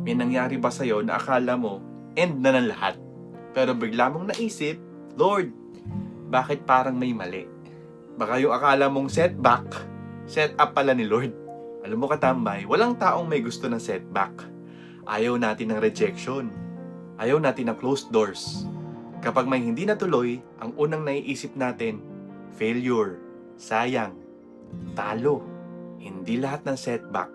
May nangyari ba sa'yo na akala mo end na ng lahat? Pero bigla mong naisip, Lord, bakit parang may mali? Baka yung akala mong setback, set up pala ni Lord. Alam mo katambay, walang taong may gusto ng setback. Ayaw natin ng rejection. Ayaw natin ng closed doors. Kapag may hindi natuloy, ang unang naiisip natin, failure, sayang, talo. Hindi lahat ng setback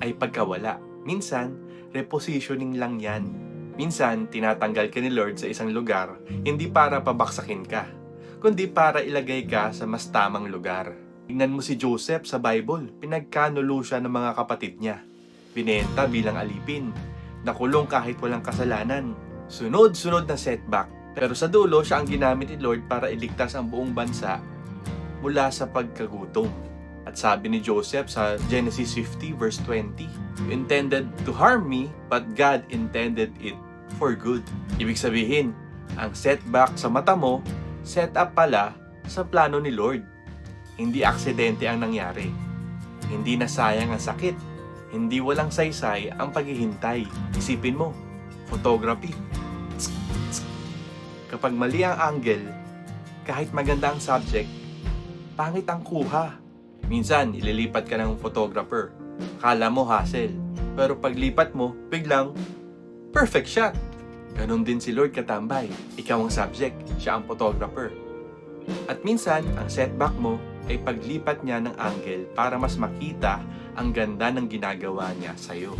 ay pagkawala. Minsan, repositioning lang yan. Minsan, tinatanggal ka ni Lord sa isang lugar, hindi para pabaksakin ka, kundi para ilagay ka sa mas tamang lugar. Tingnan mo si Joseph sa Bible, pinagkanulo siya ng mga kapatid niya. Binenta bilang alipin, nakulong kahit walang kasalanan. Sunod-sunod na setback. Pero sa dulo, siya ang ginamit ni Lord para iligtas ang buong bansa mula sa pagkagutom. At sabi ni Joseph sa Genesis 50 verse 20, "You intended to harm me, but God intended it for good." Ibig sabihin, ang setback sa mata mo, set up pala sa plano ni Lord. Hindi aksidente ang nangyari. Hindi nasayang ang sakit. Hindi walang saysay ang paghihintay. Isipin mo, photography. Kapag mali ang angle, kahit maganda ang subject, pangit ang kuha. Minsan, ililipat ka ng photographer. Kala mo hassle. Pero paglipat mo, biglang perfect shot. Ganon din si Lord katambay. Ikaw ang subject, siya ang photographer. At minsan, ang setback mo ay paglipat niya ng angle para mas makita ang ganda ng ginagawa niya sa'yo.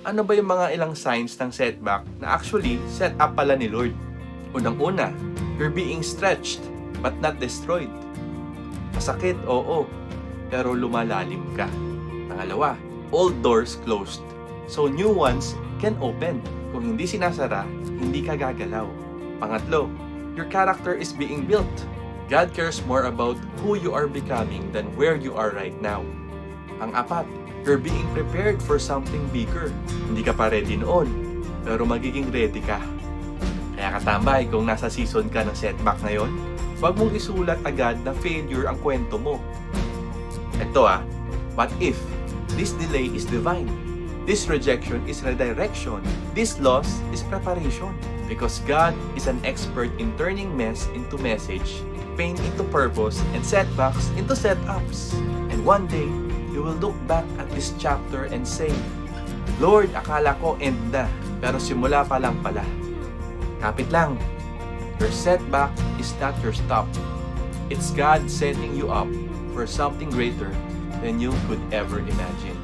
Ano ba yung mga ilang signs ng setback na actually set up pala ni Lord? Unang-una, you're being stretched but not destroyed. Masakit, oo, pero lumalalim ka. Pangalawa, old doors closed, so new ones can open. Kung hindi sinasara, hindi ka gagalaw. Pangatlo, your character is being built. God cares more about who you are becoming than where you are right now. Pang-apat, you're being prepared for something bigger. Hindi ka pa ready noon, pero magiging ready ka. Kaya katambay, kung nasa season ka ng setback ngayon, huwag mong isulat agad na failure ang kwento mo. Ito what if this delay is divine? This rejection is redirection. This loss is preparation. Because God is an expert in turning mess into message, pain into purpose, and setbacks into setups. And one day, you will look back at this chapter and say, Lord, akala ko end na, pero simula pa lang pala. Kapit lang. Your setback is not your stop. It's God setting you up for something greater than you could ever imagine.